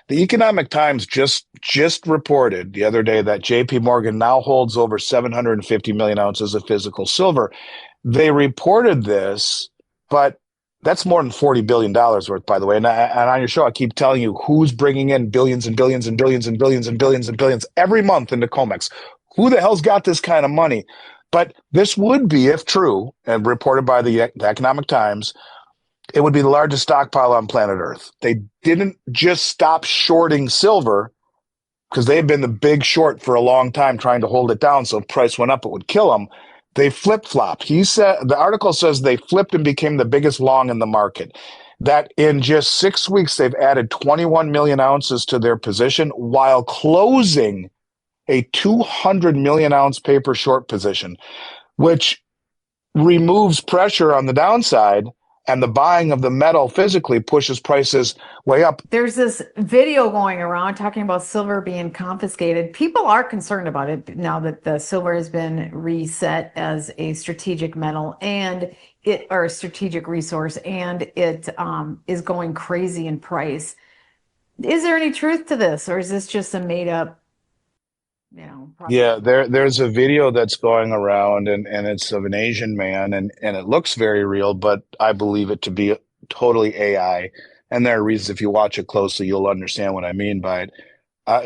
The Economic Times just reported the other day that JP Morgan now holds over 750 million ounces of physical silver. They reported this, but that's more than $40 billion worth, by the way. And on your show, I keep telling you who's bringing in billions and billions and billions and billions and billions and billions every month into COMEX. Who the hell's got this kind of money? But this would be, if true, and reported by the Economic Times, it would be the largest stockpile on planet Earth. They didn't just stop shorting silver because they had been the big short for a long time trying to hold it down. So if price went up, it would kill them. They flip-flopped. He said, the article says they flipped and became the biggest long in the market. That in just 6 weeks, they've added 21 million ounces to their position while closing a 200 million ounce paper short position, which removes pressure on the downside, and the buying of the metal physically pushes prices way up. There's this video going around talking about silver being confiscated. People are concerned about it now that the silver has been reset as a strategic metal and or a strategic resource, and it is going crazy in price. Is there any truth to this, or is this just a made up, Yeah, there's a video that's going around, and it's of an Asian man, and it looks very real, but I believe it to be totally AI. And there are reasons, if you watch it closely, you'll understand what I mean by it.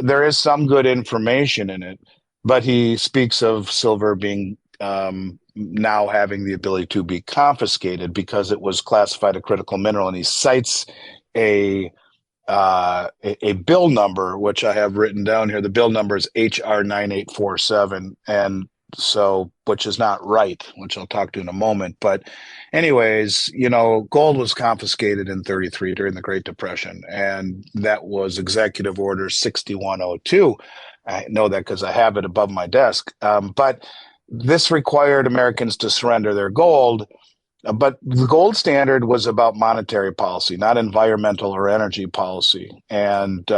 There is some good information in it, but he speaks of silver being now having the ability to be confiscated because it was classified a critical mineral, and he cites a a bill number, which I have written down here. The bill number is HR 9847, and so, which is not right, which I'll talk to in a moment. But anyways, gold was confiscated in 33 during the Great Depression, and that was Executive Order 6102. I know that because I have it above my desk. But this required Americans to surrender their gold. But the gold standard was about monetary policy, not environmental or energy policy. And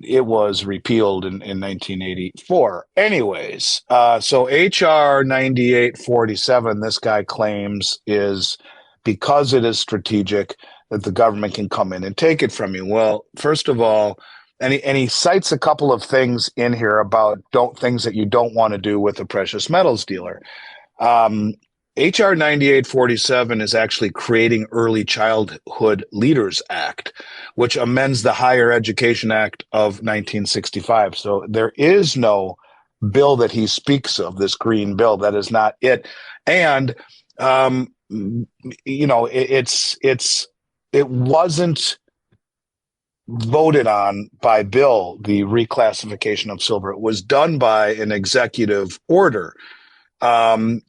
it was repealed in 1984. Anyways, so HR 9847, this guy claims, is because it is strategic that the government can come in and take it from you. Well, first of all, and he cites a couple of things in here about things that you don't want to do with a precious metals dealer. HR 9847 is actually creating Early Childhood Leaders Act, which amends the Higher Education Act of 1965. So there is no bill that he speaks of, this green bill. That is not it. And, it wasn't voted on by bill, the reclassification of silver. It was done by an executive order. And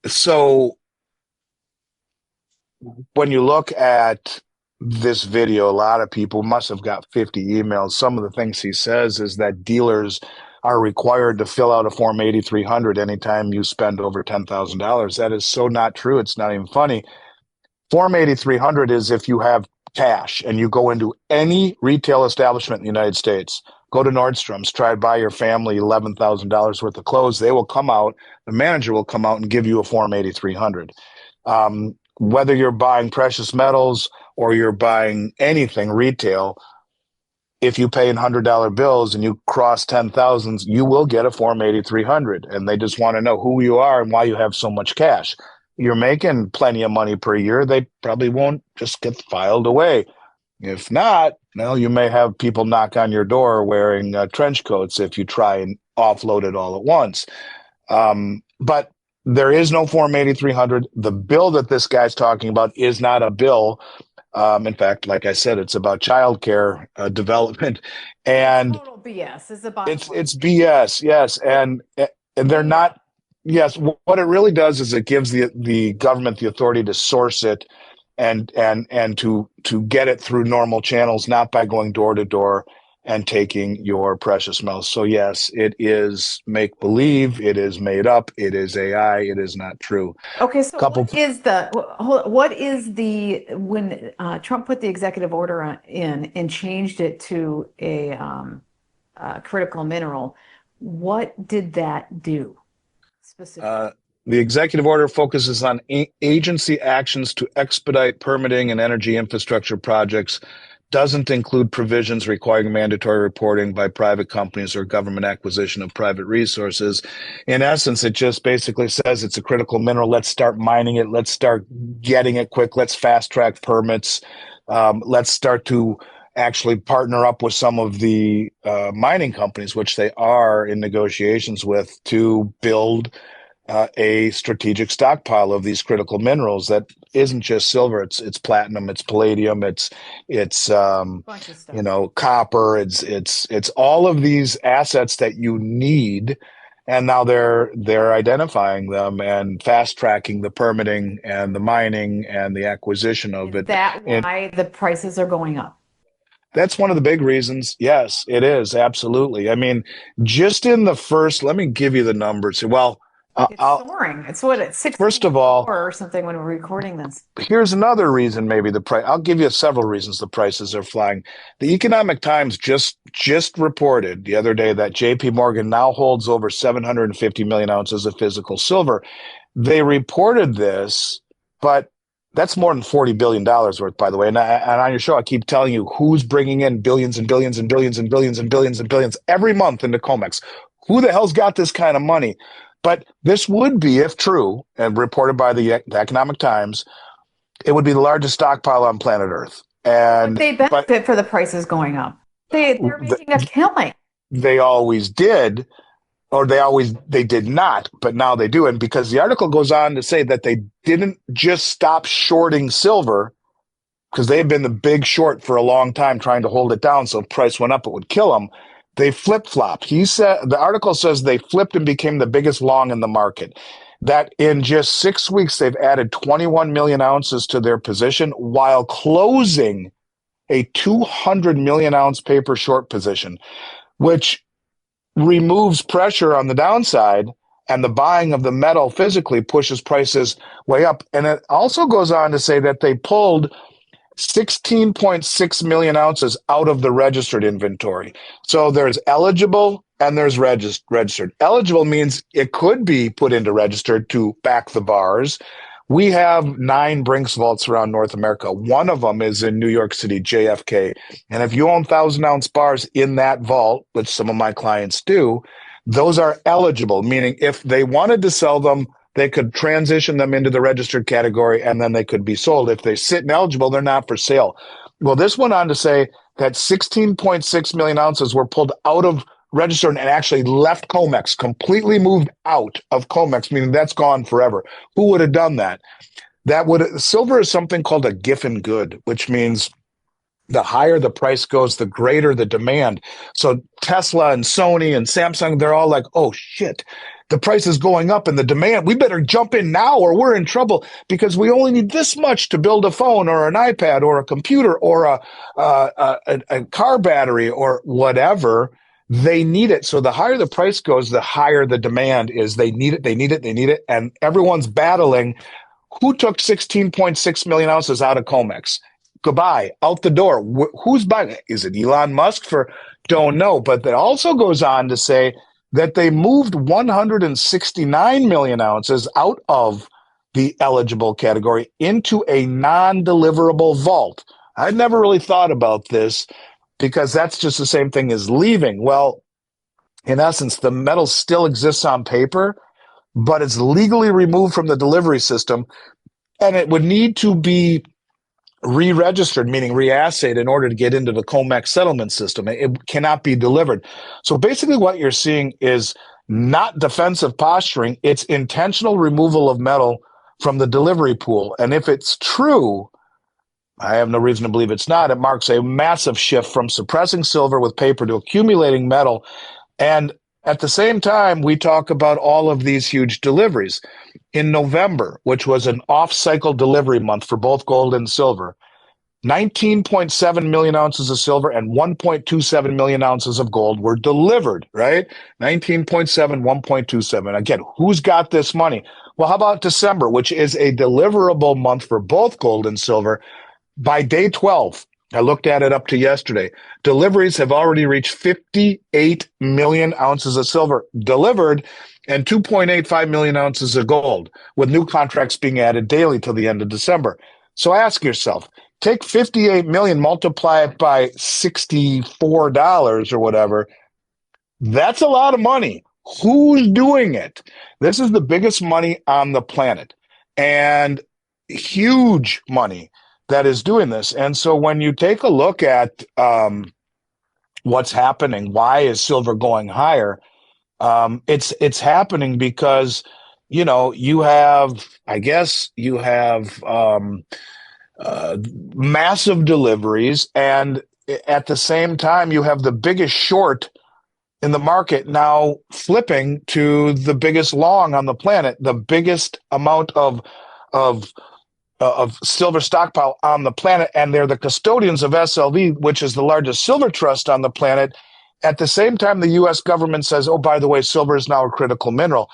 so when you look at this video, a lot of people must have got 50 emails. Some of the things he says is that dealers are required to fill out a Form 8300 anytime you spend over $10,000. That is so not true. It's not even funny. Form 8300 is if you have cash and you go into any retail establishment in the United States, go to Nordstrom's, try to buy your family $11,000 worth of clothes. They will come out, the manager will come out and give you a Form 8300. Whether you're buying precious metals or you're buying anything retail, if you pay in $100 bills and you cross 10,000s, you will get a Form 8300. And they just want to know who you are and why you have so much cash. You're making plenty of money per year. They probably won't just get filed away. If not, well, you may have people knock on your door wearing trench coats if you try and offload it all at once. But there is no Form 8300. The bill that this guy's talking about is not a bill. In fact, like I said, it's about childcare development, and total BS is about it's BS. Yes, and they're not. Yes, what it really does is it gives the government the authority to source it and to get it through normal channels, not by going door to door and taking your precious metals. So yes, it is make believe, it is made up, it is AI, it is not true. Okay, so what is the when Trump put the executive order in and changed it to a critical mineral, what did that do specifically? The executive order focuses on agency actions to expedite permitting and energy infrastructure projects doesn't include provisions requiring mandatory reporting by private companies or government acquisition of private resources. In essence, it just basically says it's a critical mineral. Let's start mining it. Let's start getting it quick. Let's fast track permits. Let's start to actually partner up with some of the mining companies, which they are in negotiations with, to build a strategic stockpile of these critical minerals that isn't just silver. It's platinum, it's palladium, it's Bunch of stuff. you know, copper. It's all of these assets that you need, and now they're identifying them and fast tracking the permitting and the mining and the acquisition of Is it. that And why the prices are going up? that's one of the big reasons. Yes, it is. Absolutely. I mean, just in the first, let me give you the numbers. Well, It's I'll soaring. It's what it's first of all, 64 or something when we're recording this. here's another reason maybe the price. I'll give you several reasons the prices are flying. The Economic Times just reported the other day that JP Morgan now holds over 750 million ounces of physical silver. They reported this, but that's more than $40 billion worth, by the way. And on your show, I keep telling you who's bringing in billions and billions and billions and billions and billions and billions every month into COMEX. Who the hell's got this kind of money? But this would be, if true, and reported by the Economic Times, it would be the largest stockpile on planet Earth. But And they but benefit for the prices going up. They're making a killing. they always did, or they did not, but now they do. And because the article goes on to say that they didn't just stop shorting silver, because they had been the big short for a long time trying to hold it down, so if price went up, it would kill them. They flip-flopped. He said the article says they flipped and became the biggest long in the market. That in just 6 weeks, they've added 21 million ounces to their position while closing a 200 million ounce paper short position, which removes pressure on the downside, and the buying of the metal physically pushes prices way up. And it also goes on to say that they pulled 16.6 million ounces out of the registered inventory. So there's eligible and there's registered. Eligible means it could be put into registered to back the bars. We have 9 Brinks vaults around North America. One of them is in New York City, JFK. And if you own 1,000-ounce bars in that vault, which some of my clients do, those are eligible, meaning if they wanted to sell them, they could transition them into the registered category and then they could be sold. If they sit ineligible, they're not for sale. Well, this went on to say that 16.6 million ounces were pulled out of registered and actually left COMEX, completely moved out of COMEX, meaning that's gone forever. Who would have done that? Silver is something called a Giffen good, which means the higher the price goes, the greater the demand. So Tesla and Sony and Samsung, they're all like, oh shit, the price is going up and the demand, we better jump in now or we're in trouble because we only need this much to build a phone or an iPad or a computer or a car battery or whatever. They need it. So the higher the price goes, the higher the demand is. They need it, they need it, they need it. And everyone's battling. Who took 16.6 million ounces out of COMEX? Goodbye, out the door. Who's buying it? Is it Elon Musk? Don't know. But that also goes on to say that they moved 169 million ounces out of the eligible category into a non-deliverable vault. I'd never really thought about this because that's just the same thing as leaving. Well, in essence, the metal still exists on paper, but it's legally removed from the delivery system, and it would need to be re-registered, meaning reassayed, in order to get into the COMEX settlement system. It cannot be delivered. So basically what you're seeing is not defensive posturing, it's intentional removal of metal from the delivery pool. And if it's true, I have no reason to believe it's not, it marks a massive shift from suppressing silver with paper to accumulating metal. And at the same time, we talk about all of these huge deliveries. In November, which was an off-cycle delivery month for both gold and silver, 19.7 million ounces of silver and 1.27 million ounces of gold were delivered, right? 19.7, 1.27. Again, who's got this money? Well, how about December, which is a deliverable month for both gold and silver? By day 12, I looked at it up to yesterday, deliveries have already reached 58 million ounces of silver delivered and 2.85 million ounces of gold, with new contracts being added daily till the end of December. So ask yourself, take 58 million, multiply it by $64 or whatever. That's a lot of money. Who's doing it? This is the biggest money on the planet, and huge money that is doing this. And so when you take a look at what's happening, why is silver going higher? It's happening because you have, I guess, massive deliveries, and at the same time, you have the biggest short in the market now flipping to the biggest long on the planet, the biggest amount of silver stockpile on the planet, and they're the custodians of SLV, which is the largest silver trust on the planet. At the same time, the U.S. government says, "Oh, by the way, silver is now a critical mineral."